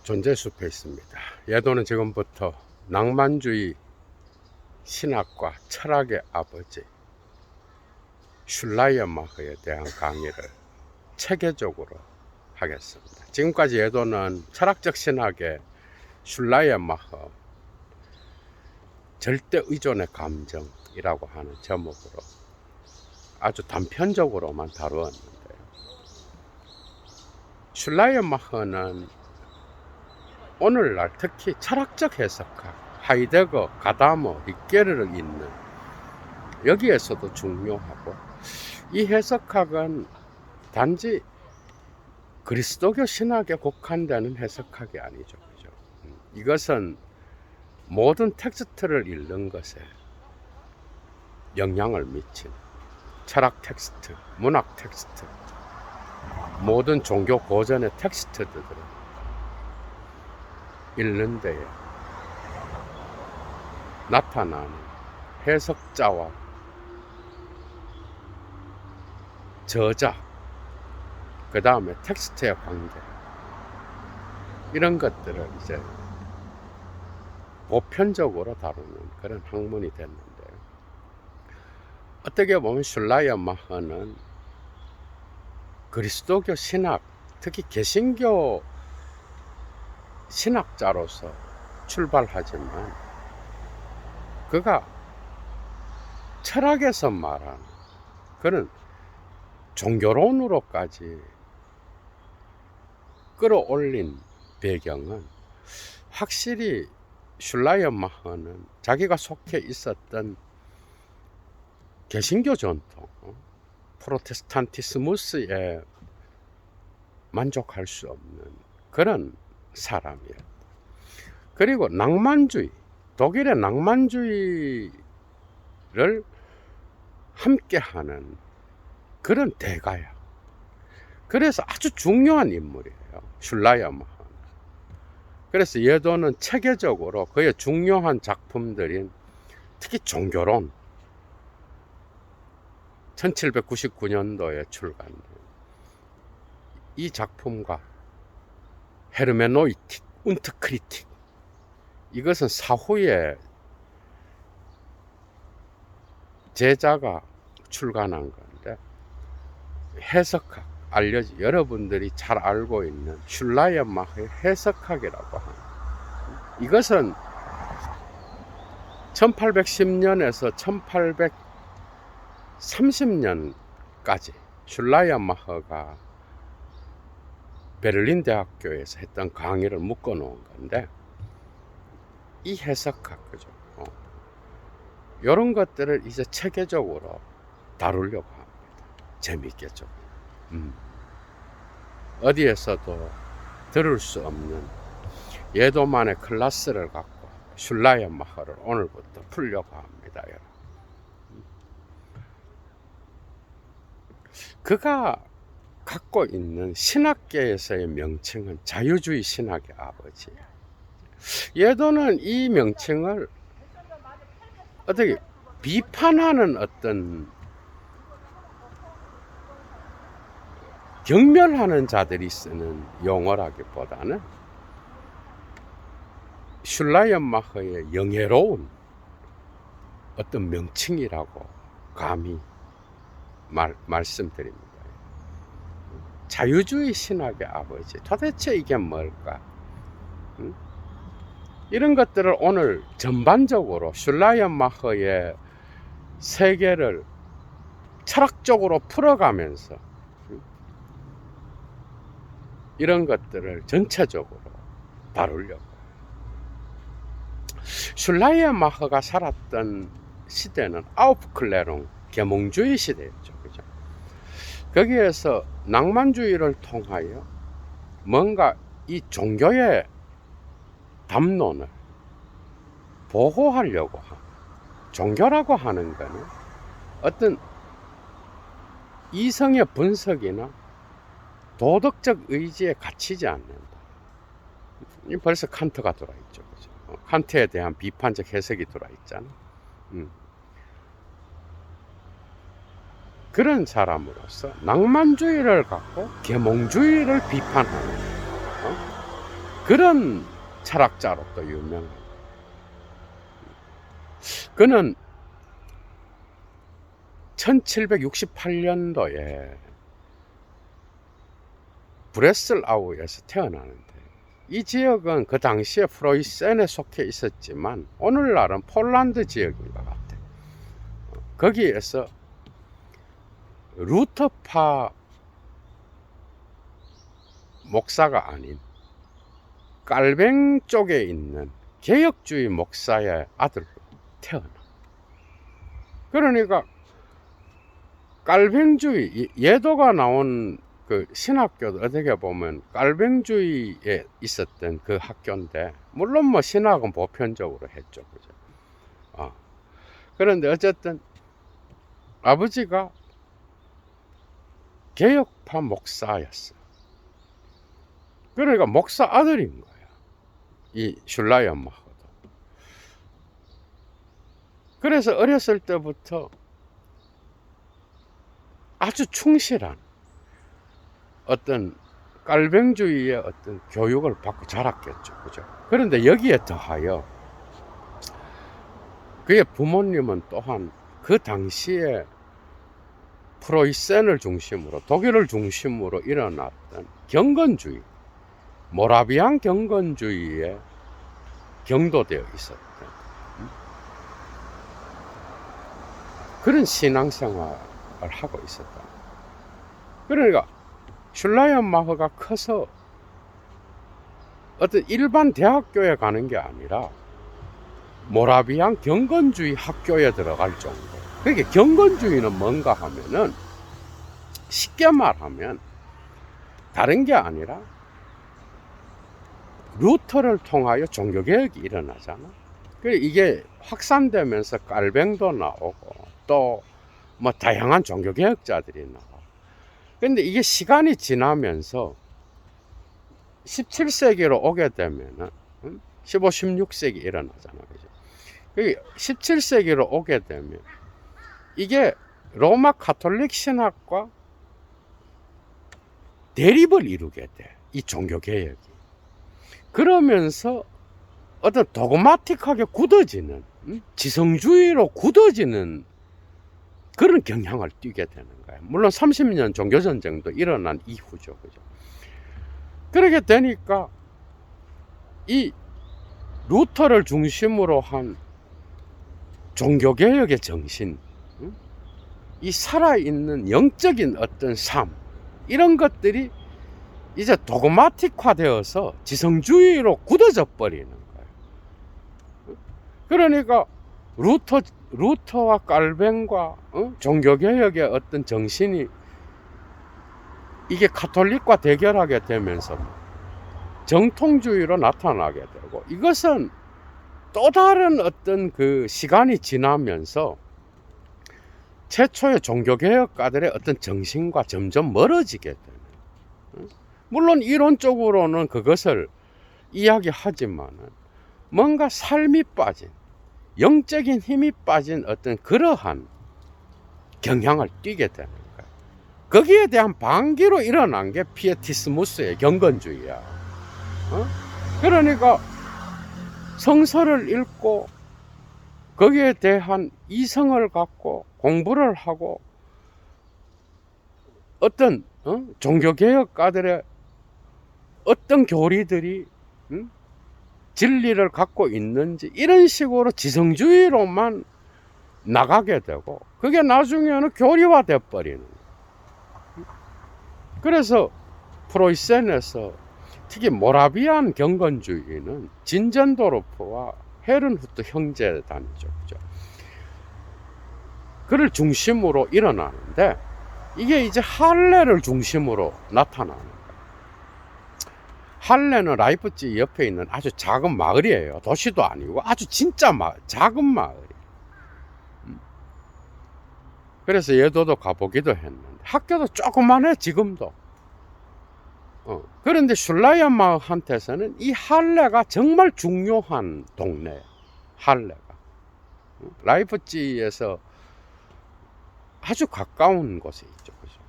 존재 숲에 있습니다. 예도는 지금부터 낭만주의 신학과 철학의 아버지 슐라이어마흐에 대한 강의를 체계적으로 하겠습니다. 지금까지 예도는 철학적 신학의 슐라이어마흐 절대 의존의 감정이라고 하는 제목으로 아주 단편적으로만 다루었는데요. 슐라이어마흐는 오늘날 특히 철학적 해석학, 하이데거, 가다머, 리케르를 잇는 여기에서도 중요하고, 이 해석학은 단지 그리스도교 신학에 국한되는 해석학이 아니죠. 그죠? 이것은 모든 텍스트를 읽는 것에 영향을 미친 철학 텍스트, 문학 텍스트, 모든 종교 고전의 텍스트들을 읽는 데에 나타나는 해석자와 저자, 그 다음에 텍스트의 관계, 이런 것들을 이제 보편적으로 다루는 그런 학문이 됐는데요. 어떻게 보면 슐라이어마흐는 그리스도교 신학, 특히 개신교 신학자로서 출발하지만 그가 철학에서 말하는 그런 종교론으로까지 끌어올린 배경은 확실히 슐라이어마흐는 자기가 속해 있었던 개신교 전통, 프로테스탄티스무스에 만족할 수 없는 그런 사람이었다. 그리고 낭만주의, 독일의 낭만주의를 함께하는 그런 대가야. 그래서 아주 중요한 인물이에요, 슐라이어마흐는. 그래서 예도는 체계적으로 그의 중요한 작품들인 특히 종교론, 1799년도에 출간된 이 작품과 헤르메노이틱, 운트크리틱, 이것은 사후에 제자가 출간한 건데, 해석학, 여러분들이 잘 알고 있는 슐라이어마흐의 해석학이라고 합니다. 이것은 1810년에서 1830년까지 슐라이어마흐가 베를린 대학교에서 했던 강의를 묶어 놓은 건데, 이 해석학, 그죠? 이런 것들을 이제 체계적으로 다루려고 합니다. 재밌겠죠? 어디에서도 들을 수 없는 예도만의 클래스를 갖고 슐라이어마흐를 오늘부터 풀려고 합니다, 여러분. 그가 갖고 있는 신학계에서의 명칭은 자유주의 신학의 아버지예요. 예도는 이 명칭을 어떻게 비판하는 어떤 경멸하는 자들이 쓰는 용어라기보다는 슐라이어마흐의 영예로운 어떤 명칭이라고 감히 말씀드립니다. 자유주의 신학의 아버지, 도대체 이게 뭘까? 이런 것들을 오늘 전반적으로 슐라이어마흐의 세계를 철학적으로 풀어가면서 이런 것들을 전체적으로 다루려고. 슐라이어마흐가 살았던 시대는 아우프클레룽, 계몽주의 시대였죠. 그죠? 거기에서 낭만주의를 통하여 뭔가 이 종교의 담론을 보호하려고 하는, 종교라고 하는 것은 어떤 이성의 분석이나 도덕적 의지에 갇히지 않는다. 벌써 칸트가 들어있죠. 그죠? 칸트에 대한 비판적 해석이 들어있잖아. 그런 사람으로서 낭만주의를 갖고 계몽주의를 비판하는 그런 철학자로 또 유명합니다. 그는 1768년도에 브레슬아우에서 태어나는데, 이 지역은 그 당시에 프로이센에 속해 있었지만 오늘날은 폴란드 지역인 것 같아요. 거기에서 루터파 목사가 아닌 깔뱅 쪽에 있는 개혁주의 목사의 아들로 태어나. 그러니까 깔뱅주의, 예도가 나온 그 신학교도 어떻게 보면 깔뱅주의에 있었던 그 학교인데, 물론 뭐 신학은 보편적으로 했죠, 그죠? 그런데 어쨌든 아버지가 개혁파 목사였어. 그러니까 목사 아들인 거야, 이 슐라이언마허도. 그래서 어렸을 때부터 아주 충실한 어떤 깔뱅주의의 어떤 교육을 받고 자랐겠죠, 그죠? 그런데 여기에 더하여 그의 부모님은 또한 그 당시에 프로이센을 중심으로, 독일을 중심으로 일어났던 경건주의, 모라비안 경건주의에 경도되어 있었던 그런 신앙생활을 하고 있었다. 그러니까 슐라이언마허가 커서 어떤 일반 대학교에 가는 게 아니라 모라비안 경건주의 학교에 들어갈 정도. 그러니까 경건주의는 뭔가 하면은, 쉽게 말하면 다른 게 아니라 루터를 통하여 종교개혁이 일어나잖아. 그래, 이게 확산되면서 깔뱅도 나오고 또 뭐 다양한 종교개혁자들이 나와. 근데 이게 시간이 지나면서 17세기로 오게 되면은 15, 16세기 일어나잖아, 그죠? 17세기로 오게 되면 이게 로마 가톨릭 신학과 대립을 이루게 돼, 이 종교개혁이. 그러면서 어떤 도그마틱하게 굳어지는, 지성주의로 굳어지는 그런 경향을 띠게 되는 거야. 물론 30년 종교전쟁도 일어난 이후죠, 그죠? 그렇게 되니까 이 루터를 중심으로 한 종교개혁의 정신, 이 살아있는 영적인 어떤 삶, 이런 것들이 이제 도그마틱화 되어서 지성주의로 굳어져 버리는 거예요. 그러니까 루터와 깔뱅과 종교개혁의 어떤 정신이 이게 가톨릭과 대결하게 되면서 정통주의로 나타나게 되고, 이것은 또 다른 어떤 그 시간이 지나면서 최초의 종교개혁가들의 어떤 정신과 점점 멀어지게 되는, 물론 이론적으로는 그것을 이야기하지만은 뭔가 삶이 빠진, 영적인 힘이 빠진 어떤 그러한 경향을 띠게 되는 거예요. 거기에 대한 반기로 일어난 게 피에티스무스의 경건주의야. 그러니까 성서를 읽고 거기에 대한 이성을 갖고 공부를 하고, 어떤 종교개혁가들의 어떤 교리들이 진리를 갖고 있는지, 이런 식으로 지성주의로만 나가게 되고, 그게 나중에는 교리화돼 버리는 거예요. 그래서 프로이센에서 특히 모라비안 경건주의는 진전도르프와 헤른후트 형제단이죠, 그죠? 그를 중심으로 일어나는데, 이게 이제 할레를 중심으로 나타나는 거예요. 할레는 라이프치히 옆에 있는 아주 작은 마을이에요. 도시도 아니고 아주 진짜 작은 마을이에요. 그래서 예도도 가보기도 했는데 학교도 조그만해, 지금도. 그런데 슐라이언마흐한테서는 이 할레가 정말 중요한 동네예요. 할레가 라이프치히에서 아주 가까운 곳에 있죠, 그죠?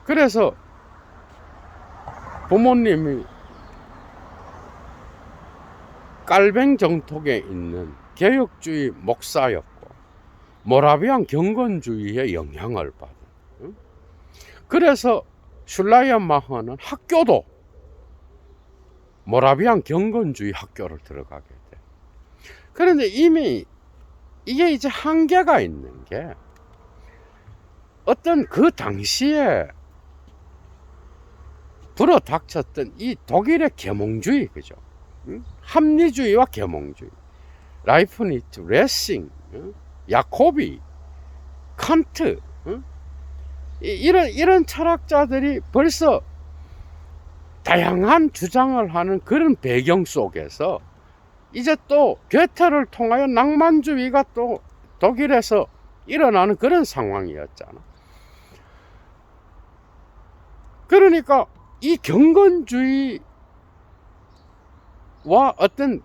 그래서 부모님이 깔뱅 정통에 있는 개혁주의 목사였고 모라비안 경건주의의 영향을 받은. 그래서 슐라이언마허는 학교도 모라비안 경건주의 학교를 들어가게 돼. 그런데 이미 이게 이제 한계가 있는 게 어떤 그 당시에 불어닥쳤던 이 독일의 계몽주의, 그죠? 합리주의와 계몽주의, 라이프니츠, 레싱, 야코비, 칸트, 이런 철학자들이 벌써 다양한 주장을 하는 그런 배경 속에서 이제 또 괴테를 통하여 낭만주의가 또 독일에서 일어나는 그런 상황이었잖아. 그러니까 이 경건주의와 어떤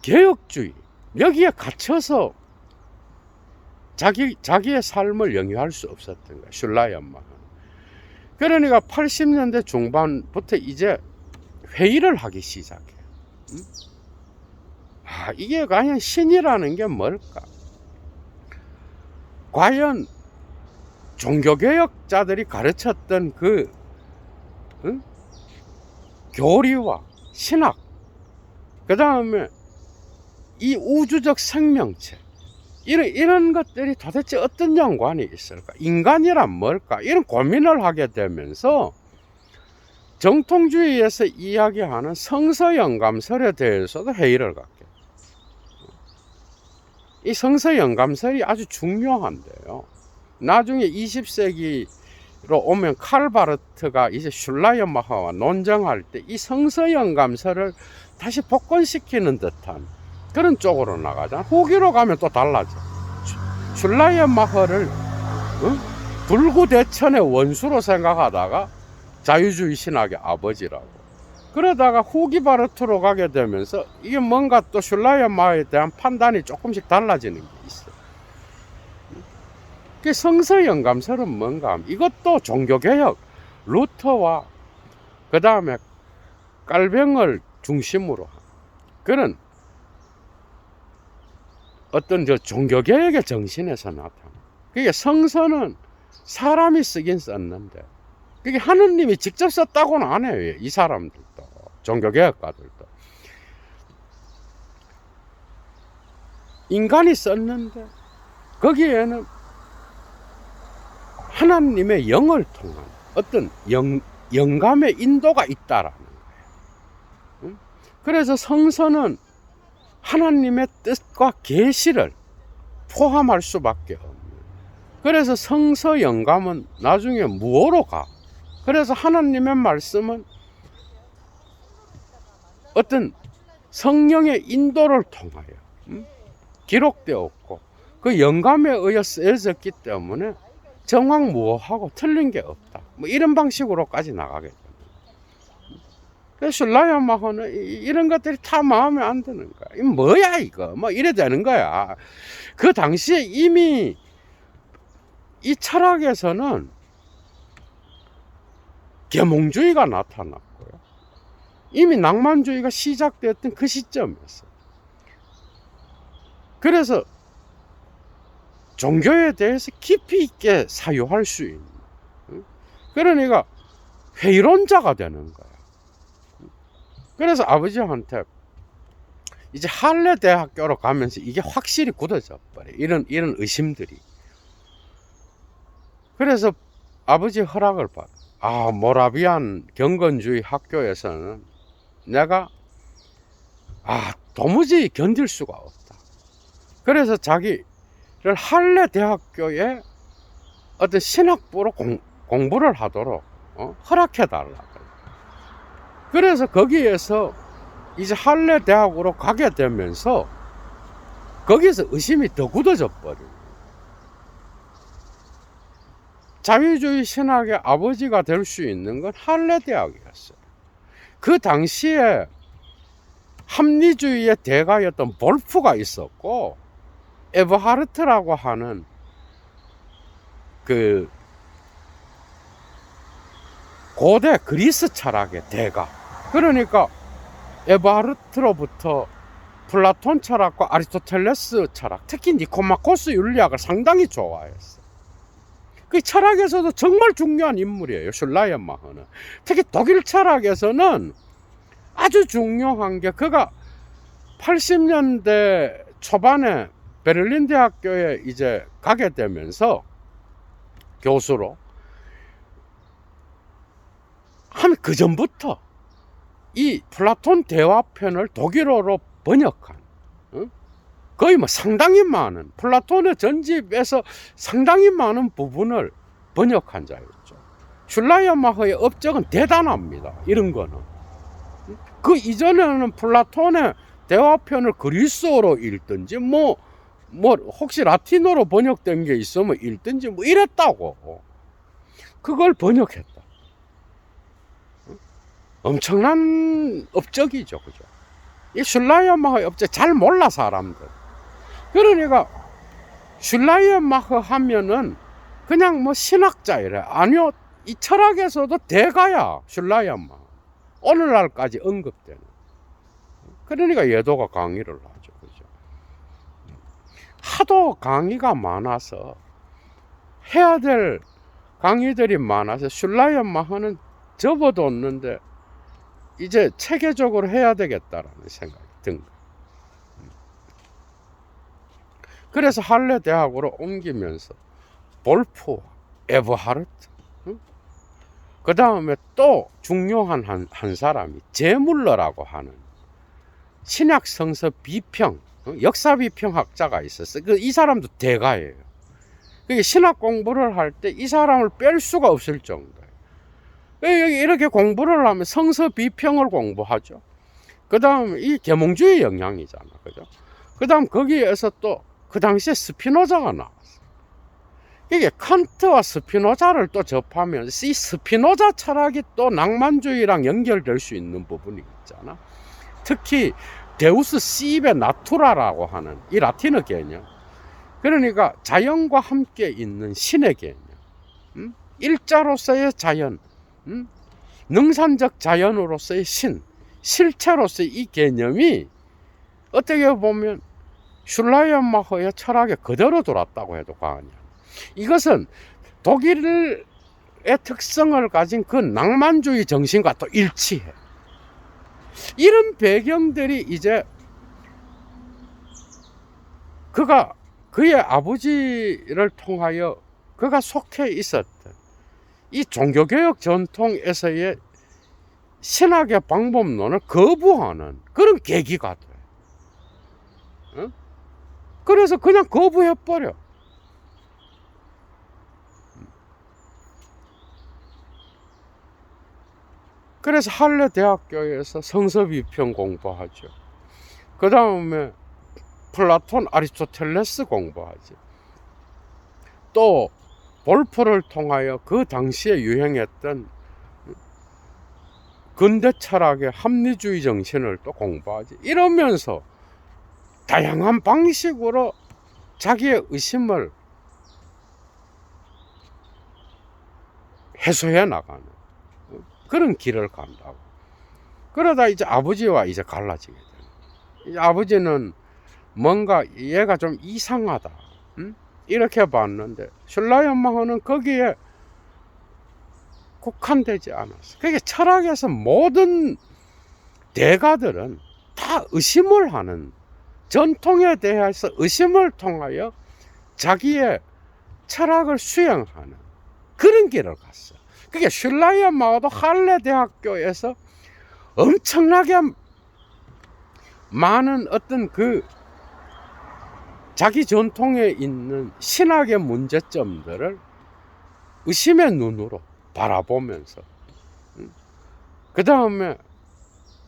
개혁주의, 여기에 갇혀서 자기의 삶을 영위할 수 없었던 거야, 슐라이언마허는. 그러니까 80년대 중반부터 이제 회의를 하기 시작해. 이게 과연 신이라는 게 뭘까? 과연 종교개혁자들이 가르쳤던 그 교리와 신학, 그 다음에 이 우주적 생명체, 이런 것들이 도대체 어떤 연관이 있을까? 인간이란 뭘까? 이런 고민을 하게 되면서 정통주의에서 이야기하는 성서영감설에 대해서도 회의를 갖게. 이 성서영감설이 아주 중요한데요. 나중에 20세기로 오면 칼 바르트가 이제 슐라이언마허와 논쟁할 때 이 성서영감설을 다시 복권시키는 듯한 그런 쪽으로 나가잖아. 후기로 가면 또 달라져. 슐라이언마허를 불구대천의 원수로 생각하다가 자유주의 신학의 아버지라고. 그러다가 후기 바르트로 가게 되면서 이게 뭔가 또 슐라이언마허에 대한 판단이 조금씩 달라지는 게 있어. 그 성서영감설은 뭔가 하면 이것도 종교개혁, 루터와 그 다음에 깔뱅을 중심으로 한 그런 어떤 저 종교개혁의 정신에서 나타나. 그게 성서는 사람이 쓰긴 썼는데 그게 하느님이 직접 썼다고는 안 해요. 이 사람들도, 종교개혁가들도. 인간이 썼는데 거기에는 하나님의 영을 통한 어떤 영감의 인도가 있다라는 거예요. 그래서 성서는 하나님의 뜻과 계시를 포함할 수밖에 없는. 그래서 성서 영감은 나중에 무어로 가. 그래서 하나님의 말씀은 어떤 성령의 인도를 통하여 기록되었고 그 영감에 의해 쓰여졌기 때문에 정황무어하고 틀린 게 없다. 뭐 이런 방식으로까지 나가게 됩니다. 그래서 슐라이언마허는 이런 것들이 다 마음에 안 드는 거야. 이 뭐야 이거? 뭐 이래 되는 거야. 그 당시에 이미 이 철학에서는 계몽주의가 나타났고요. 이미 낭만주의가 시작되었던 그 시점이었어요. 그래서 종교에 대해서 깊이 있게 사유할 수 있는, 그러니까 회의론자가 되는 거야. 그래서 아버지한테 이제 할레 대학교로 가면서 이게 확실히 굳어져 버려. 이런 의심들이. 그래서 아버지 허락을 받아. 모라비안 경건주의 학교에서는 내가 도무지 견딜 수가 없다. 그래서 자기를 할레 대학교에 어떤 신학부로 공부를 하도록 허락해 달라. 그래서 거기에서 이제 할레 대학으로 가게 되면서 거기서 의심이 더 굳어져 버려요. 자유주의 신학의 아버지가 될 수 있는 건 할레 대학이었어요. 그 당시에 합리주의의 대가였던 볼프가 있었고 에버하르트라고 하는 그 고대 그리스 철학의 대가. 그러니까 에바르트로부터 플라톤 철학과 아리스토텔레스 철학, 특히 니코마코스 윤리학을 상당히 좋아했어. 그 철학에서도 정말 중요한 인물이에요, 슐라이언마흐는. 특히 독일 철학에서는 아주 중요한 게, 그가 80년대 초반에 베를린 대학교에 이제 가게 되면서 교수로, 한 그 전부터 이 플라톤 대화편을 독일어로 번역한, 거의 뭐 상당히 많은, 플라톤의 전집에서 상당히 많은 부분을 번역한 자였죠. 슐라이언마흐의 업적은 대단합니다. 이런 거는. 그 이전에는 플라톤의 대화편을 그리스어로 읽든지 뭐 혹시 라틴어로 번역된 게 있으면 읽든지 뭐 이랬다고. 그걸 번역했다. 엄청난 업적이죠, 그죠? 이 슐라이언마흐의 업적 잘 몰라, 사람들. 그러니까 슐라이언마흐 하면은 그냥 뭐 신학자 이래. 아니요, 이 철학에서도 대가야, 슐라이언마흐. 오늘날까지 언급되는. 그러니까 예도가 강의를 하죠, 그죠? 하도 강의가 많아서, 해야 될 강의들이 많아서 슐라이언마흐는 접어뒀는데 이제 체계적으로 해야 되겠다라는 생각이 든 거예요. 그래서 할레 대학으로 옮기면서 볼프와 에버하르트, 그 다음에 또 중요한 한 사람이 제물러라고 하는 신약 성서 비평, 역사 비평학자가 있었어요. 이 사람도 대가예요. 신학 공부를 할 때 이 사람을 뺄 수가 없을 정도예요. 이렇게 공부를 하면 성서 비평을 공부하죠. 그 다음 이 계몽주의 영향이잖아, 그죠? 그 다음 거기에서 또 그 당시에 스피노자가 나왔어. 이게 칸트와 스피노자를 또 접하면 이 스피노자 철학이 또 낭만주의랑 연결될 수 있는 부분이 있잖아. 특히 데우스 시베 나투라라고 하는 이 라틴어 개념. 그러니까 자연과 함께 있는 신의 개념. 일자로서의 자연, 능산적 자연으로서의 신, 실체로서의 이 개념이 어떻게 보면 슐라이언마흐의 철학에 그대로 들어왔다고 해도 과언이 아니에요. 이것은 독일의 특성을 가진 그 낭만주의 정신과 또 일치해. 이런 배경들이 이제 그가 그의 아버지를 통하여 그가 속해 있었던 이 종교개혁 전통에서의 신학의 방법론을 거부하는 그런 계기가 돼. 그래서 그냥 거부해버려. 그래서 할레 대학교에서 성서비평 공부하죠. 그 다음에 플라톤, 아리스토텔레스 공부하죠. 또 볼프를 통하여 그 당시에 유행했던 근대 철학의 합리주의 정신을 또 공부하지. 이러면서 다양한 방식으로 자기의 의심을 해소해 나가는 그런 길을 간다고. 그러다 이제 아버지와 이제 갈라지게 되는. 이제 아버지는 뭔가 얘가 좀 이상하다, 이렇게 봤는데 슐라이언마흐는 거기에 국한되지 않았어. 그게 철학에서 모든 대가들은 다 의심을 하는, 전통에 대해서 의심을 통하여 자기의 철학을 수행하는 그런 길을 갔어. 그게 슐라이언마흐도 할레 대학교에서 엄청나게 많은 어떤 그 자기 전통에 있는 신학의 문제점들을 의심의 눈으로 바라보면서, 그 다음에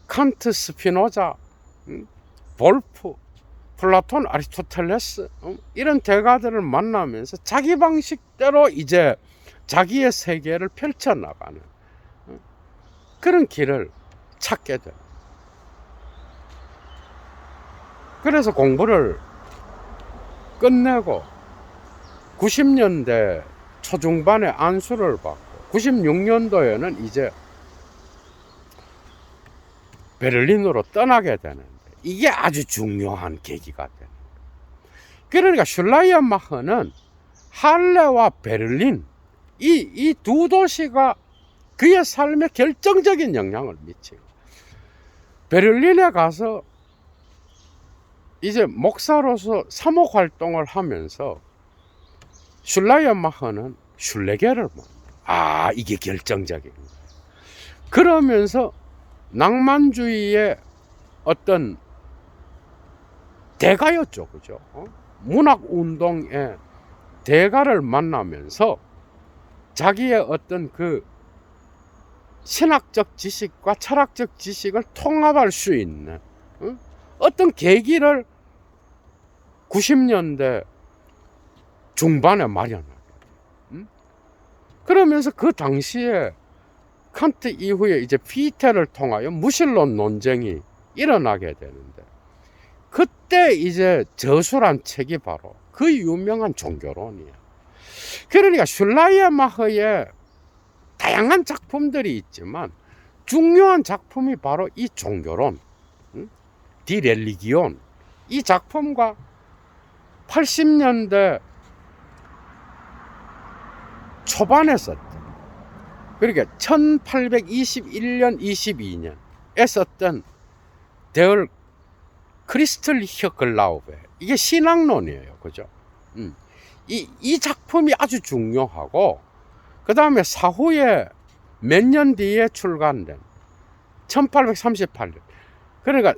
칸트, 스피노자, 볼프, 플라톤, 아리스토텔레스, 이런 대가들을 만나면서 자기 방식대로 이제 자기의 세계를 펼쳐나가는 그런 길을 찾게 돼. 그래서 공부를 끝내고 90년대 초중반에 안수를 받고 96년도에는 이제 베를린으로 떠나게 되는데 이게 아주 중요한 계기가 되는 거예요. 그러니까 슐라이언마흐는 할레와 베를린 이 두 도시가 그의 삶에 결정적인 영향을 미치고, 베를린에 가서 이제 목사로서 사목 활동을 하면서 슐라이언마흐는 슐레게를 봅니다. 이게 결정적인 거예요. 그러면서 낭만주의의 어떤 대가였죠, 그죠? 문학 운동의 대가를 만나면서 자기의 어떤 그 신학적 지식과 철학적 지식을 통합할 수 있는 어떤 계기를 90년대 중반에 마련하게 돼요. 그러면서 그 당시에 칸트 이후에 이제 피테를 통하여 무신론 논쟁이 일어나게 되는데, 그때 이제 저술한 책이 바로 그 유명한 종교론이에요. 그러니까 슐라이언마흐의 다양한 작품들이 있지만 중요한 작품이 바로 이 종교론, 디 렐리기온, 이 작품과 80년대 초반에 썼던, 그러니까 1821년 22년에 썼던 데얼 크리스틀리히 글라우베, 이게 신학론이에요, 그죠? 이 작품이 아주 중요하고, 그 다음에 사후에 몇 년 뒤에 출간된 1838년, 그러니까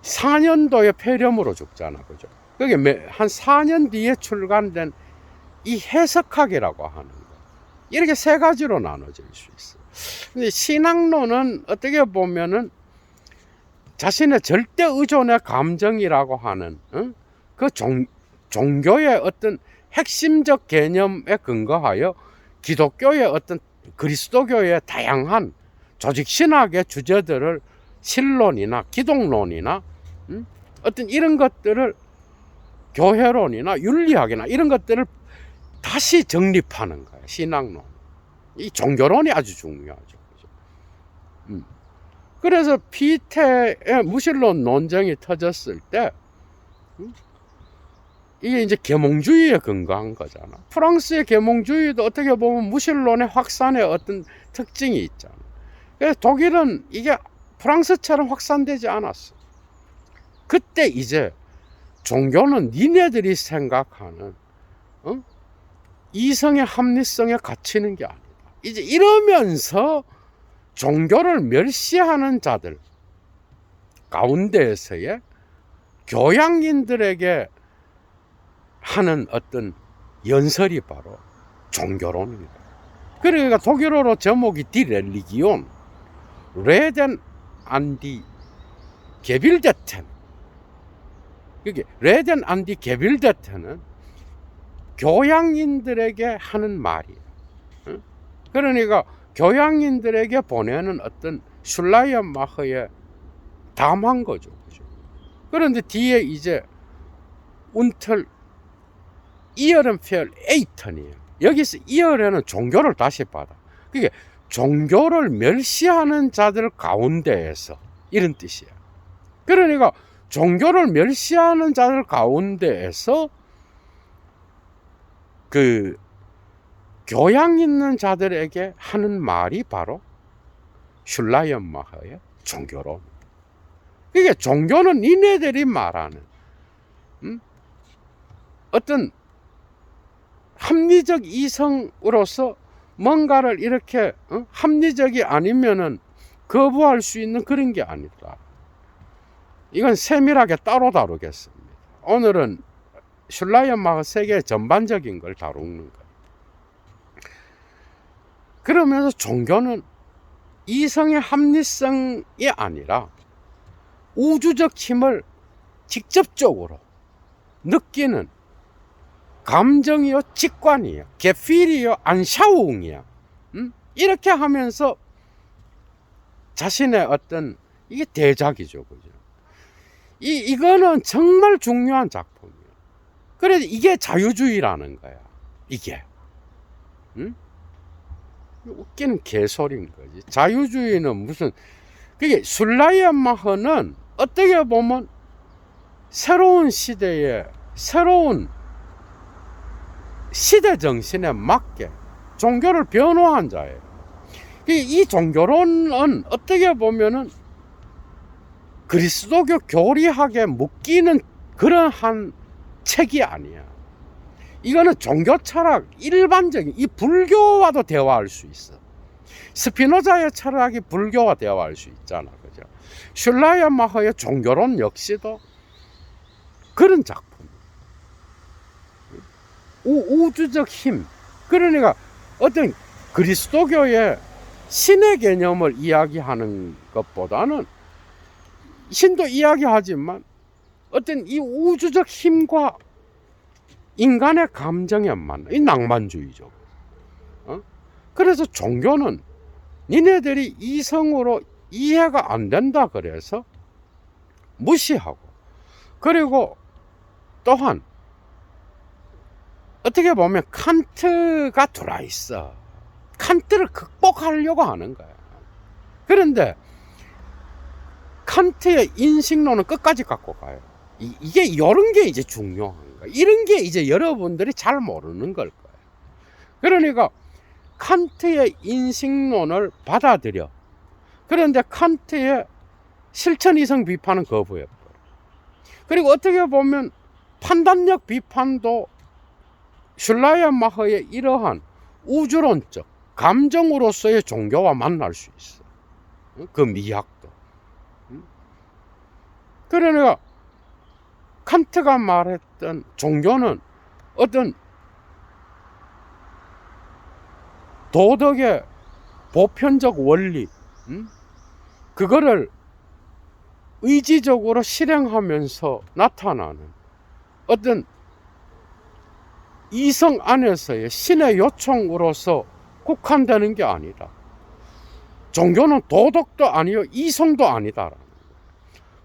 34년도에 폐렴으로 죽잖아, 그죠? 그게 한 4년 뒤에 출간된 이 해석학이라고 하는 거, 이렇게 세 가지로 나눠질 수 있어요. 근데 신학론은 어떻게 보면은 자신의 절대 의존의 감정이라고 하는 그 종교의 어떤 핵심적 개념에 근거하여 기독교의 어떤 그리스도교의 다양한 조직신학의 주제들을 신론이나 기독론이나 어떤 이런 것들을 교회론이나 윤리학이나 이런 것들을 다시 정립하는 거예요. 신학론. 이 종교론이 아주 중요하죠. 그죠? 그래서 피테의 무신론 논쟁이 터졌을 때 이게 이제 계몽주의에 근거한 거잖아. 프랑스의 계몽주의도 어떻게 보면 무신론의 확산의 어떤 특징이 있잖아. 그래서 독일은 이게 프랑스처럼 확산되지 않았어. 그때 이제 종교는 니네들이 생각하는 이성의 합리성에 갇히는 게 아니다. 이제 이러면서 종교를 멸시하는 자들 가운데에서의 교양인들에게 하는 어떤 연설이 바로 종교론입니다. 그러니까 독일어로 제목이 디 렐리기온, 레덴 안디 게빌데텐. 이게 레덴 안디 게빌데텐은 교양인들에게 하는 말이에요. 그러니까 교양인들에게 보내는 어떤 슐라이언마흐의 담한 거죠. 그런데 뒤에 이제 운틀 이어른펠 에이턴이에요. 여기서 이어른은 종교를 다시 받아. 그게 종교를 멸시하는 자들 가운데에서, 이런 뜻이에요. 그러니까 종교를 멸시하는 자들 가운데에서 그 교양 있는 자들에게 하는 말이 바로 슐라이언마흐의 종교론. 이게 종교는 니네들이 말하는 어떤 합리적 이성으로서 뭔가를 이렇게 합리적이 아니면은 거부할 수 있는 그런 게 아니다. 이건 세밀하게 따로 다루겠습니다. 오늘은 슐라이언마흐 세계 전반적인 걸 다루는 거예요. 그러면서 종교는 이성의 합리성이 아니라 우주적 힘을 직접적으로 느끼는 감정이요, 직관이요, 게필이요, 안샤웅이요. 이렇게 하면서 자신의 어떤, 이게 대작이죠, 그죠? 이거는 정말 중요한 작품이에요. 그래서 이게 자유주의라는 거야, 이게. 응? 웃기는 개소리인 거지. 자유주의는 무슨, 그게 술라이안마흐는 어떻게 보면 새로운 시대에, 새로운 시대 정신에 맞게 종교를 변호한 자예요. 이 종교론은 어떻게 보면은 그리스도교 교리학에 묶이는 그런 한 책이 아니야. 이거는 종교 철학 일반적인, 이 불교와도 대화할 수 있어. 스피노자의 철학이 불교와 대화할 수 있잖아, 그죠? 슐라이안마흐의 종교론 역시도 그런 작품. 우주적 힘. 그러니까 어떤 그리스도교의 신의 개념을 이야기하는 것보다는, 신도 이야기하지만 어떤 이 우주적 힘과 인간의 감정에 맞는 이 낭만주의죠. 그래서 종교는 니네들이 이성으로 이해가 안 된다 그래서 무시하고, 그리고 또한 어떻게 보면 칸트가 들어와 있어. 칸트를 극복하려고 하는 거야. 그런데 칸트의 인식론은 끝까지 갖고 가요. 이게 이런 게 이제 중요한 거야. 이런 게 이제 여러분들이 잘 모르는 걸 거예요. 그러니까 칸트의 인식론을 받아들여. 그런데 칸트의 실천 이성 비판은 거부해버려. 그리고 어떻게 보면 판단력 비판도 슐라이안마흐의 이러한 우주론적 감정으로서의 종교와 만날 수 있어. 그 미학도. 그러니까 칸트가 말했던 종교는 어떤 도덕의 보편적 원리, 그거를 의지적으로 실행하면서 나타나는 어떤 이성 안에서의 신의 요청으로서 국한되는 게 아니다. 종교는 도덕도 아니요 이성도 아니다라는 거예요.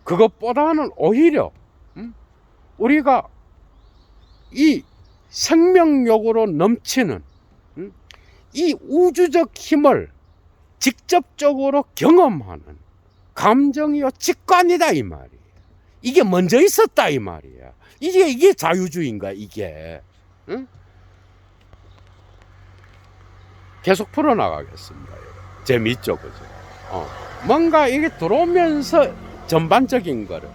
그것보다는 오히려 우리가 이 생명력으로 넘치는 이 우주적 힘을 직접적으로 경험하는 감정이요 직관이다 이 말이에요. 이게 먼저 있었다 이 말이야. 이게 자유주의인가 이게. 응? 계속 풀어나가겠습니다. 재미있죠, 그죠? 뭔가 이게 들어오면서 전반적인 거를.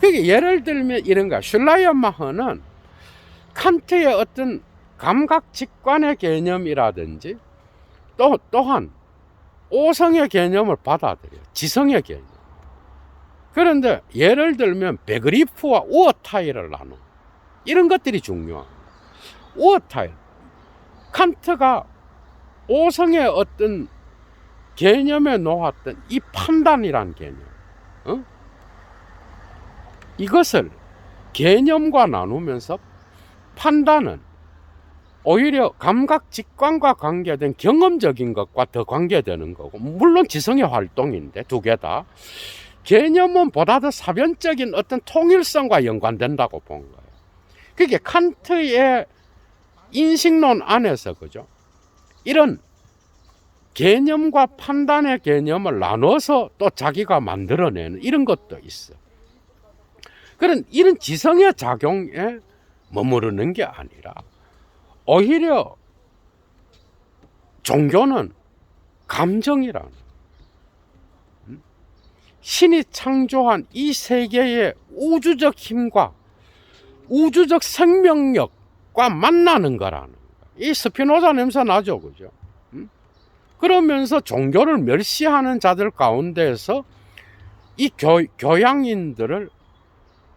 그게 예를 들면 이런 거야. 슐라이안마흐는 칸트의 어떤 감각 직관의 개념이라든지 또한 오성의 개념을 받아들여. 지성의 개념. 그런데 예를 들면 베그리프와 우어타일을 나눠. 이런 것들이 중요한. 우어타일. 칸트가 오성의 어떤 개념에 놓았던 이 판단이란 개념. 이것을 개념과 나누면서 판단은 오히려 감각 직관과 관계된 경험적인 것과 더 관계되는 거고, 물론 지성의 활동인데 두 개 다 개념은 보다 더 사변적인 어떤 통일성과 연관된다고 본 거예요. 그게 칸트의 인식론 안에서, 그죠? 이런 개념과 판단의 개념을 나눠서 또 자기가 만들어내는 이런 것도 있어. 그런 이런 지성의 작용에 머무르는 게 아니라 오히려 종교는 감정이라는, 신이 창조한 이 세계의 우주적 힘과 우주적 생명력과 만나는 거라는 거야. 이 스피노자 냄새 나죠, 그죠? 그러면서 종교를 멸시하는 자들 가운데서 이 교양인들을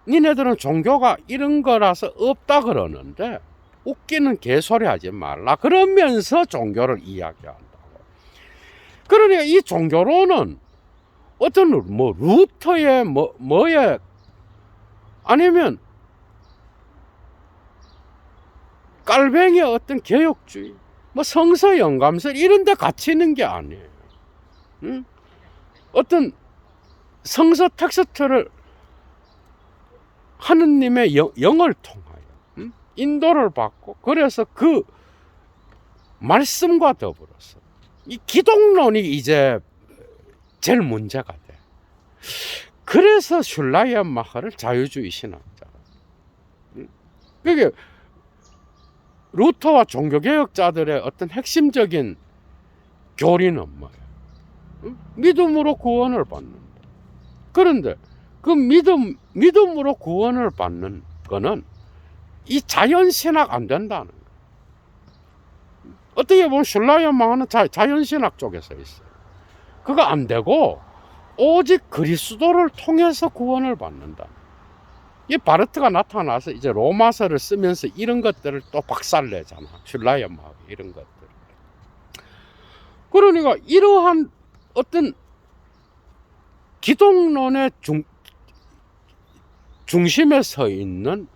니네들은 종교가 이런 거라서 없다 그러는데 웃기는 개소리 하지 말라 그러면서 종교를 이야기한다고. 그러니까 이 종교로는 어떤 루터의 뭐에 아니면 깔뱅이의 어떤 개혁주의, 성서 영감설 이런 데 갇히는 게 아니에요. 어떤 성서 텍스트를 하느님의 영을 통하여 인도를 받고, 그래서 그 말씀과 더불어서 이 기독론이 이제 제일 문제가 돼. 그래서 슐라이언마하를 자유주의 신학자. 그게 루터와 종교개혁자들의 어떤 핵심적인 교리는 뭐예요? 믿음으로 구원을 받는다. 그런데 그 믿음으로 구원을 받는 거는 이 자연신학 안 된다는 거예요. 어떻게 보면 슐라이언마하는 자연신학 쪽에서 있어요. 그거 안 되고 오직 그리스도를 통해서 구원을 받는다. 이 바르트가 나타나서 이제 로마서를 쓰면서 이런 것들을 또 박살내잖아. 슐라이언마하 이런 것들. 그러니까 이러한 어떤 기독론의 중심에 서 있는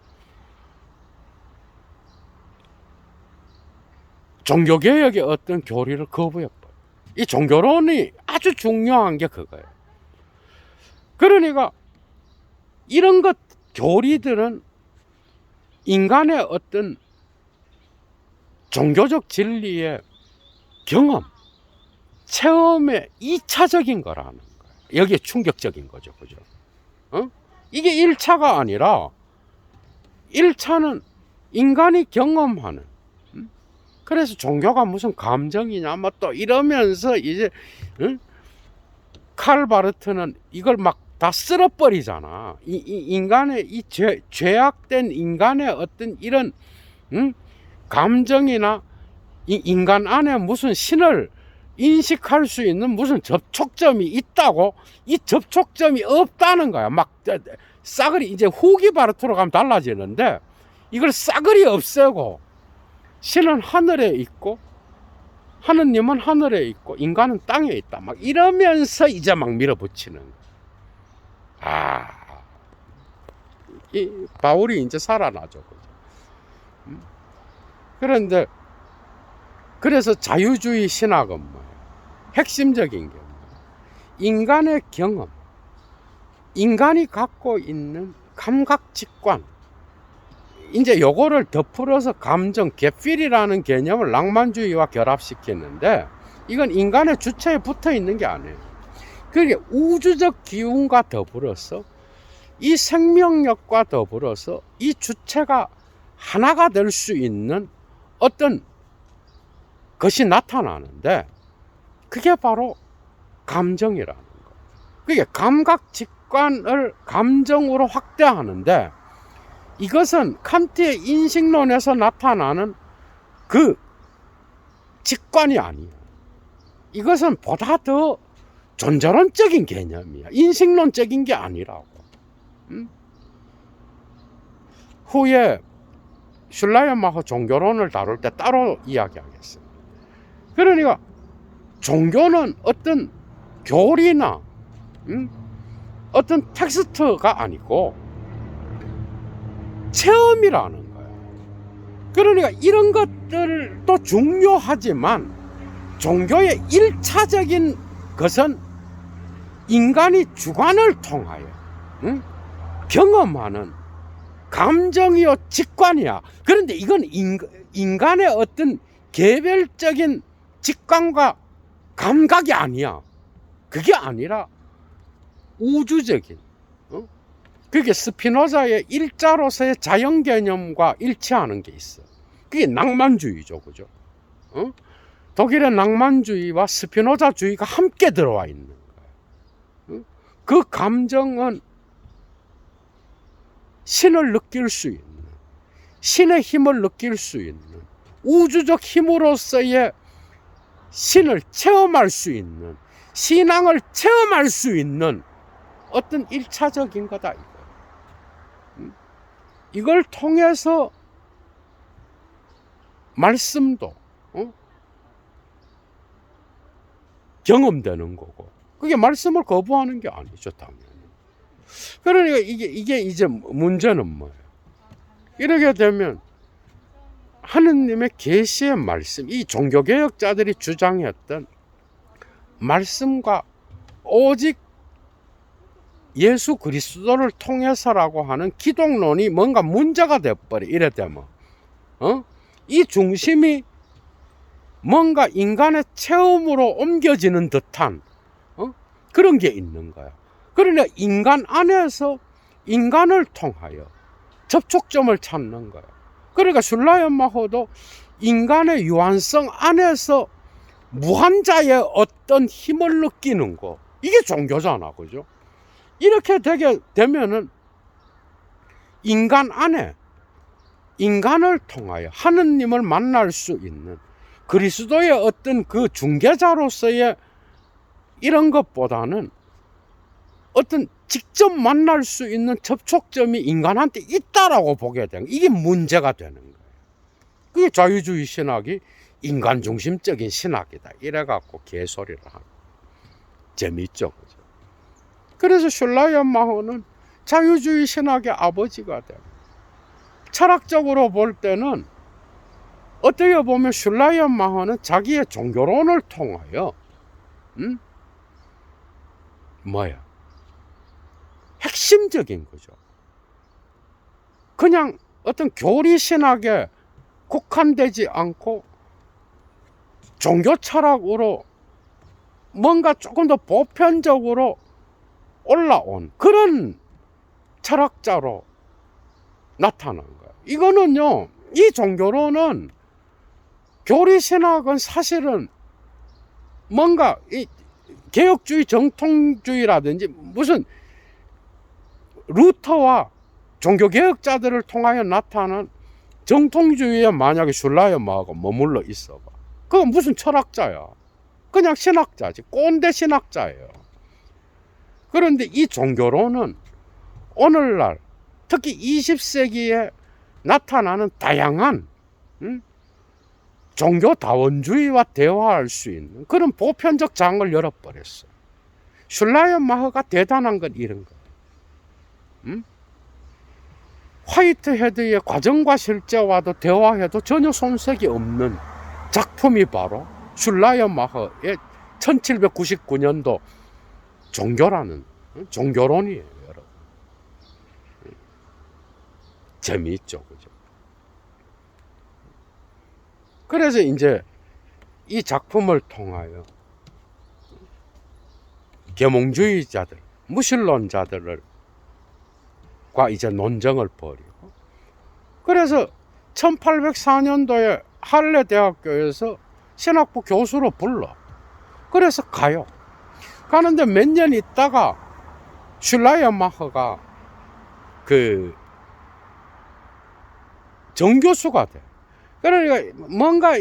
종교개혁의 어떤 교리를 거부해버려. 이 종교론이 아주 중요한 게 그거예요. 그러니까 이런 것 교리들은 인간의 어떤 종교적 진리의 경험, 체험의 2차적인 거라는 거예요. 여기에 충격적인 거죠. 그죠? 이게 1차가 아니라 1차는 인간이 경험하는. 그래서 종교가 무슨 감정이냐 뭐 또 이러면서 이제 칼 바르트는 이걸 막 다 쓸어버리잖아. 이 인간의 이 죄악된 인간의 어떤 이런 감정이나 이 인간 안에 무슨 신을 인식할 수 있는 무슨 접촉점이 있다고, 이 접촉점이 없다는 거야. 막 싸그리 이제 후기 바르트로 가면 달라지는데 이걸 싸그리 없애고 신은 하늘에 있고 하느님은 하늘에 있고 인간은 땅에 있다. 막 이러면서 이제 막 밀어붙이는 거야. 이 바울이 이제 살아나죠. 그런데 그래서 자유주의 신학은 뭐예요? 핵심적인 게 뭐예요? 인간의 경험, 인간이 갖고 있는 감각 직관, 이제 요거를 덧풀어서 감정, 게필이라는 개념을 낭만주의와 결합시키는데 이건 인간의 주체에 붙어 있는 게 아니에요. 그게 우주적 기운과 더불어서 이 생명력과 더불어서 이 주체가 하나가 될 수 있는 어떤 것이 나타나는데 그게 바로 감정이라는 거예요. 그게 감각 직관을 감정으로 확대하는데 이것은 칸트의 인식론에서 나타나는 그 직관이 아니에요. 이것은 보다 더 존재론적인 개념이야. 인식론적인 게 아니라고. 후에 슐라이언마하 종교론을 다룰 때 따로 이야기하겠습니다. 그러니까 종교는 어떤 교리나 어떤 텍스트가 아니고 체험이라는 거예요. 그러니까 이런 것들도 중요하지만 종교의 1차적인 것은 인간이 주관을 통하여 경험하는 감정이요 직관이야. 그런데 이건 인간의 어떤 개별적인 직관과 감각이 아니야. 그게 아니라 우주적인, 그게 스피노자의 일자로서의 자연 개념과 일치하는 게 있어. 그게 낭만주의죠. 그죠? 독일의 낭만주의와 스피노자주의가 함께 들어와 있는 거예요. 그 감정은 신을 느낄 수 있는, 신의 힘을 느낄 수 있는, 우주적 힘으로서의 신을 체험할 수 있는, 신앙을 체험할 수 있는 어떤 1차적인 거다. 이걸 통해서 말씀도 경험되는 거고, 그게 말씀을 거부하는 게 아니죠, 당연히. 그러니까 이게 이제 문제는 뭐예요? 이렇게 되면 하느님의 계시의 말씀, 이 종교개혁자들이 주장했던 말씀과 오직 예수 그리스도를 통해서라고 하는 기독론이 뭔가 문제가 돼버려. 이래 되면 이 중심이 뭔가 인간의 체험으로 옮겨지는 듯한 그런 게 있는 거야. 그러니까 인간 안에서 인간을 통하여 접촉점을 찾는 거야. 그러니까 슐라이언마허도 인간의 유한성 안에서 무한자의 어떤 힘을 느끼는 거, 이게 종교잖아, 그죠? 이렇게 되게 되면은 인간 안에 인간을 통하여 하느님을 만날 수 있는 그리스도의 어떤 그 중개자로서의 이런 것보다는 어떤 직접 만날 수 있는 접촉점이 인간한테 있다라고 보게 되는, 이게 문제가 되는 거예요. 그게 자유주의 신학이 인간 중심적인 신학이다 이래갖고 개소리를 하는, 재미있죠, 그죠? 그래서 슐라이언마허는 자유주의 신학의 아버지가 돼요. 철학적으로 볼 때는 어떻게 보면 슐라이언마허는 자기의 종교론을 통하여 핵심적인 거죠. 그냥 어떤 교리 신학에 국한되지 않고 종교 철학으로 뭔가 조금 더 보편적으로 올라온 그런 철학자로 나타난 거예요. 이거는요, 이 종교론은, 교리 신학은 사실은 뭔가 이 개혁주의 정통주의라든지 무슨 루터와 종교개혁자들을 통하여 나타난 정통주의에 만약에 슐라이언마허가 머물러 있어봐, 그건 무슨 철학자야? 그냥 신학자지. 꼰대 신학자예요. 그런데 이 종교론은 오늘날 특히 20세기에 나타나는 다양한 종교다원주의와 대화할 수 있는 그런 보편적 장을 열어버렸어요. 슐라이언마허가 대단한 건 이런 거예요. 화이트헤드의 과정과 실제와도 대화해도 전혀 손색이 없는 작품이 바로 슐라이언마허의 1799년도 종교라는 종교론이에요, 여러분. 재미있죠, 그죠? 그래서 이제 이 작품을 통하여 계몽주의자들, 무신론자들과 이제 논쟁을 벌이고, 그래서 1804년도에 할레 대학교에서 신학부 교수로 불러. 그래서 가요. 가는데 몇 년 있다가 슐라이언마허가 그 정교수가 돼. 그러니까 뭔가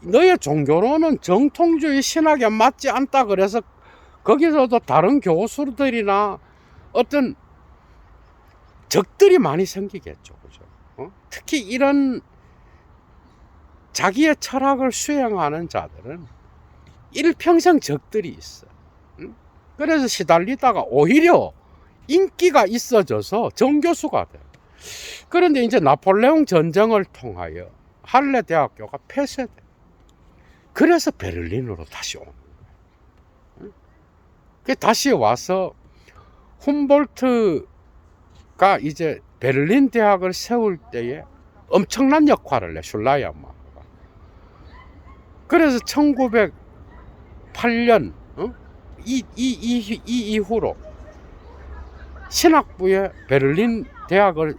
너의 종교론은 정통주의 신학에 맞지 않다 그래서 거기서도 다른 교수들이나 어떤 적들이 많이 생기겠죠, 그죠? 특히 이런 자기의 철학을 수행하는 자들은 일평생 적들이 있어. 그래서 시달리다가 오히려 인기가 있어져서 정교수가 돼. 그런데 이제 나폴레옹 전쟁을 통하여 할레 대학교가 폐쇄돼. 그래서 베를린으로 다시 오는 거예요. 다시 와서 훔볼트가 이제 베를린 대학을 세울 때에 엄청난 역할을 해, 슐라이언마허가. 그래서 1908년 이 이후로 신학부에 베를린 대학을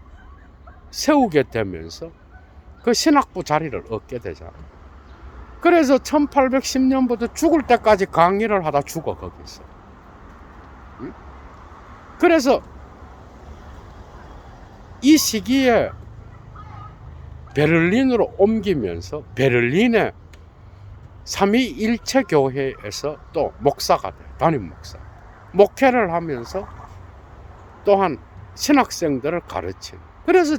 세우게 되면서 그 신학부 자리를 얻게 되잖아. 그래서 1810년부터 죽을 때까지 강의를 하다 죽어, 거기서. 그래서 이 시기에 베를린으로 옮기면서 베를린의 삼위일체교회에서 또 목사가 돼, 담임 목사. 목회를 하면서 또한 신학생들을 가르치는. 그래서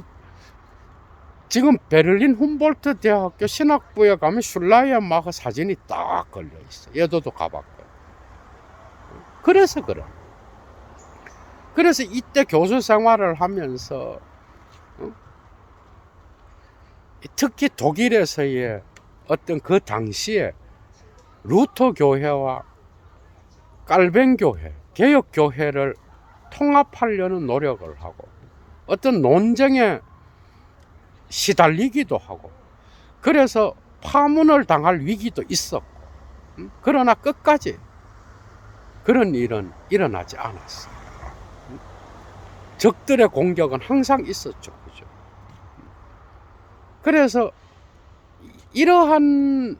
지금 베를린 훔볼트 대학교 신학부에 가면 슐라이언마허 사진이 딱 걸려 있어. 얘도 가봤고요. 그래서 그래. 그래서 이때 교수 생활을 하면서 특히 독일에서의 어떤 그 당시에 루터 교회와 깔뱅 교회, 개혁 교회를 통합하려는 노력을 하고 어떤 논쟁에 시달리기도 하고, 그래서 파문을 당할 위기도 있었고, 그러나 끝까지 그런 일은 일어나지 않았어요. 적들의 공격은 항상 있었죠. 그죠? 그래서 이러한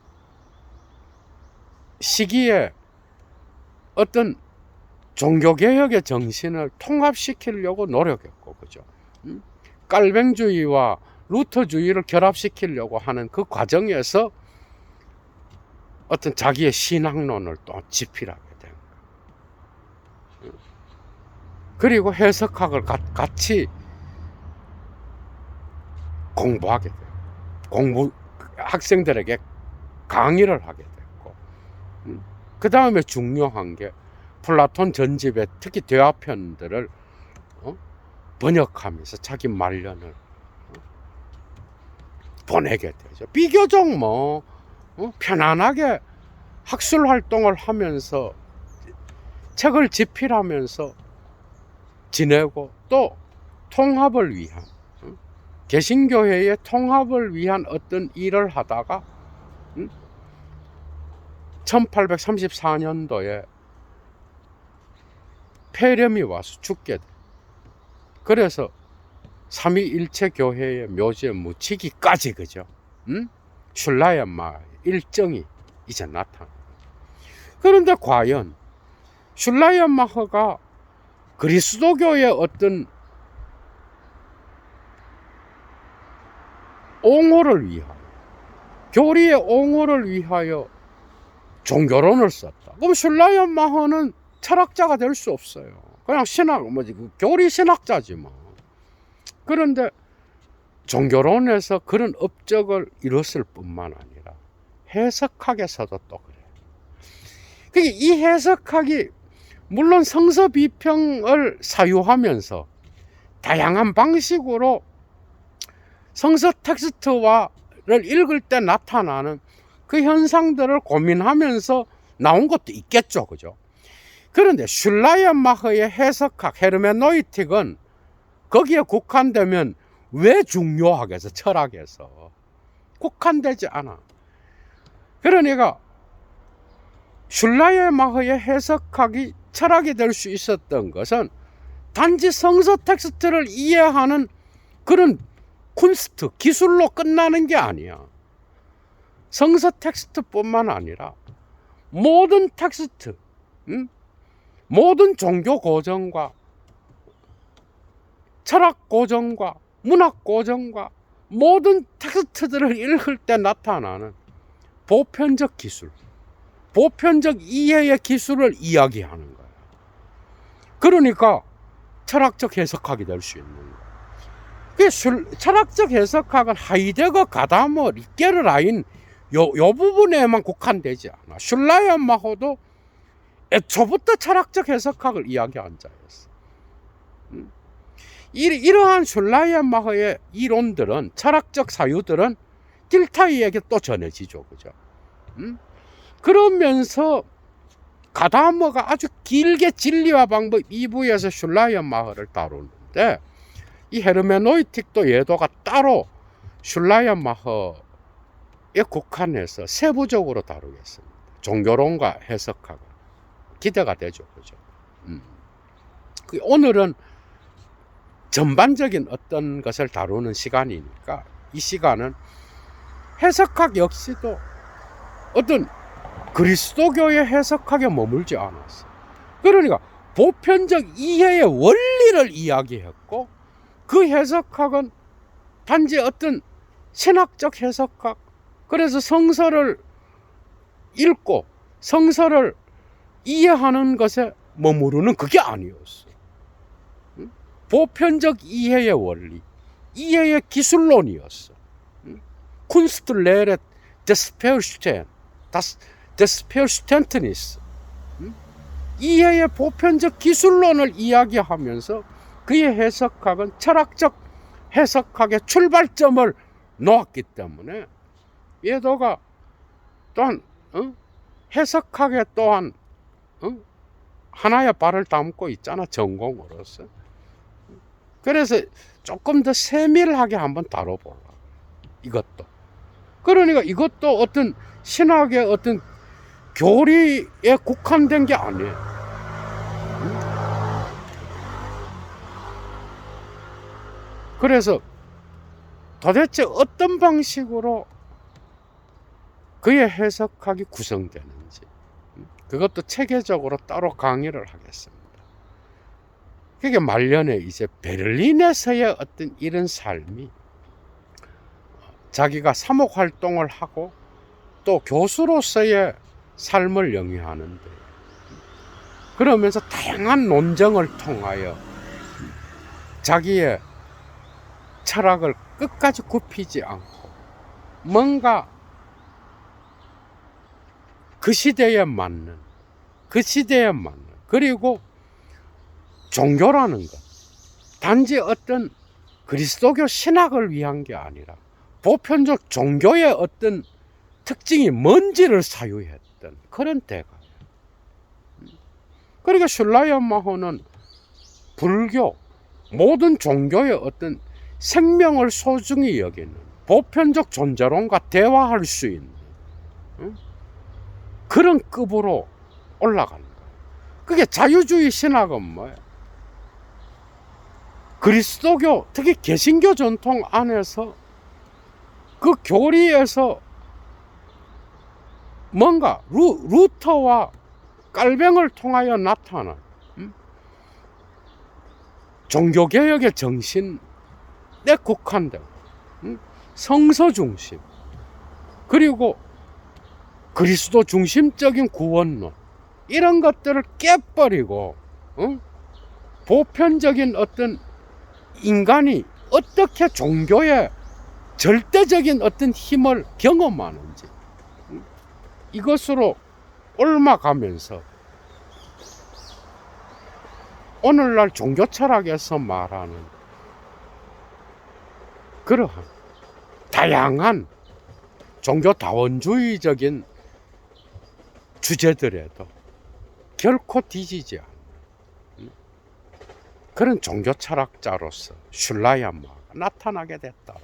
시기에 어떤 종교개혁의 정신을 통합시키려고 노력했고, 그죠? 깔뱅주의와 루터주의를 결합시키려고 하는 그 과정에서 어떤 자기의 신학론을 또 집필하게 된 거예요. 그리고 해석학을 같이 공부하게 돼요. 학생들에게 강의를 하게 됐고, 그 다음에 중요한 게 플라톤 전집의 특히 대화편들을 번역하면서 자기 말년을 보내게 되죠. 비교적 편안하게 학술 활동을 하면서 책을 집필하면서 지내고, 또 통합을 위한, 개신교회의 통합을 위한 어떤 일을 하다가 1834년도에 폐렴이 와서 죽게 돼. 그래서 삼위일체 교회의 묘지에 묻히기까지, 그죠? 슐라이언마 일정이 이제 나타나. 그런데 과연 슐라이언마허가 그리스도교의 어떤 옹호를 위하여, 교리의 옹호를 위하여 종교론을 썼다. 그럼 슐라이언마허는 철학자가 될 수 없어요. 그냥 교리 신학자지 뭐. 그런데 종교론에서 그런 업적을 이뤘을 뿐만 아니라 해석학에서도 또 그래요. 그러니까 이 해석학이 물론 성서 비평을 사유하면서 다양한 방식으로 성서 텍스트를 읽을 때 나타나는 그 현상들을 고민하면서 나온 것도 있겠죠. 그죠? 그런데 슐라이언마허의 해석학, 헤르메노이틱은 거기에 국한되면 왜 중요하겠어? 철학에서 국한되지 않아. 그러니까 슐라이언마허의 해석학이 철학이 될 수 있었던 것은 단지 성서 텍스트를 이해하는 그런 쿤스트, 기술로 끝나는 게 아니야. 성서 텍스트뿐만 아니라 모든 텍스트, 모든 종교 고전과 철학 고전과 문학 고전과 모든 텍스트들을 읽을 때 나타나는 보편적 기술, 보편적 이해의 기술을 이야기하는 거예요. 그러니까 철학적 해석학이 될 수 있는 거예요. 철학적 해석학은 하이데거, 가다머, 리케르라인 요 부분에만 국한되지 않아. 슐라이언마허도 애초부터 철학적 해석학을 이야기한 자였어. 이러한 슐라이언마허의 이론들은, 철학적 사유들은 딜타이에게 또 전해지죠. 그죠? 그러면서 가다머가 아주 길게 진리와 방법 2부에서 슐라이언마허를 다루는데, 이 헤르메노이틱도 예도가 따로 슐라이언마허에 국한해서 세부적으로 다루겠습니다. 종교론과 해석학을. 기대가 되죠. 그죠? 오늘은 전반적인 어떤 것을 다루는 시간이니까 이 시간은 해석학 역시도 어떤 그리스도교의 해석학에 머물지 않았어. 그러니까 보편적 이해의 원리를 이야기했고, 그 해석학은 단지 어떤 신학적 해석학, 그래서 성서를 읽고 성서를 이해하는 것에 머무르는 그게 아니었어. 보편적 이해의 원리, 이해의 기술론이었어. 쿤스트레레 데스페르슈텐트니스, 이해의 보편적 기술론을 이야기하면서 그의 해석학은 철학적 해석학의 출발점을 놓았기 때문에 예도가 또한 해석학에 또한 하나의 발을 담고 있잖아, 전공으로서. 그래서 조금 더 세밀하게 한번 다뤄보라, 이것도. 그러니까 이것도 어떤 신학의 어떤 교리에 국한된 게 아니에요. 그래서 도대체 어떤 방식으로 그의 해석학이 구성되는지 그것도 체계적으로 따로 강의를 하겠습니다. 그게 말년에 이제 베를린에서의 어떤 이런 삶이 자기가 사목 활동을 하고 또 교수로서의 삶을 영위하는데, 그러면서 다양한 논쟁을 통하여 자기의 철학을 끝까지 굽히지 않고 뭔가 그 시대에 맞는 그리고 종교라는 것 단지 어떤 그리스도교 신학을 위한 게 아니라 보편적 종교의 어떤 특징이 뭔지를 사유했던 그런 대가예요. 그러니까 슐라이언마허는 불교 모든 종교의 어떤 생명을 소중히 여기는 보편적 존재론과 대화할 수 있는 그런 급으로 올라가는 거예요. 그게 자유주의 신학은 뭐예요? 그리스도교, 특히 개신교 전통 안에서 그 교리에서 뭔가 루터와 깔뱅을 통하여 나타난 종교개혁의 정신에 국한된 성서 중심, 그리고 그리스도 중심적인 구원론, 이런 것들을 깨버리고 보편적인 어떤 인간이 어떻게 종교의 절대적인 어떤 힘을 경험하는지 이것으로 옮아가면서 오늘날 종교 철학에서 말하는 그러한 다양한 종교다원주의적인 주제들에도 결코 뒤지지 않는 그런 종교 철학자로서 슐라이언마허가 나타나게 됐다.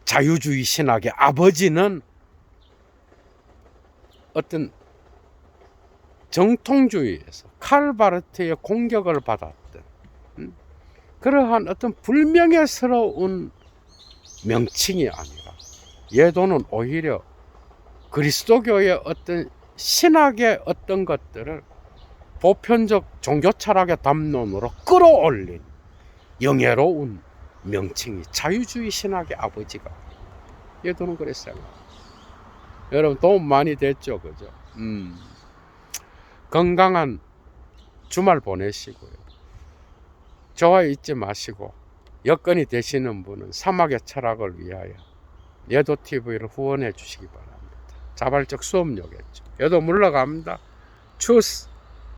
자유주의 신학의 아버지는 어떤 정통주의에서 칼바르트의 공격을 받았던 그러한 어떤 불명예스러운 명칭이 아니라 예도는 오히려 그리스도교의 어떤 신학의 어떤 것들을 보편적 종교 철학의 담론으로 끌어올린 영예로운 명칭이 자유주의 신학의 아버지가. 예도는 그랬어요. 여러분 도움 많이 됐죠, 그죠? 건강한 주말 보내시고요. 좋아요 잊지 마시고 여건이 되시는 분은 사막의 철학을 위하여 예도TV를 후원해 주시기 바랍니다. 자발적 수업료겠죠. 예도 물러갑니다. 추스.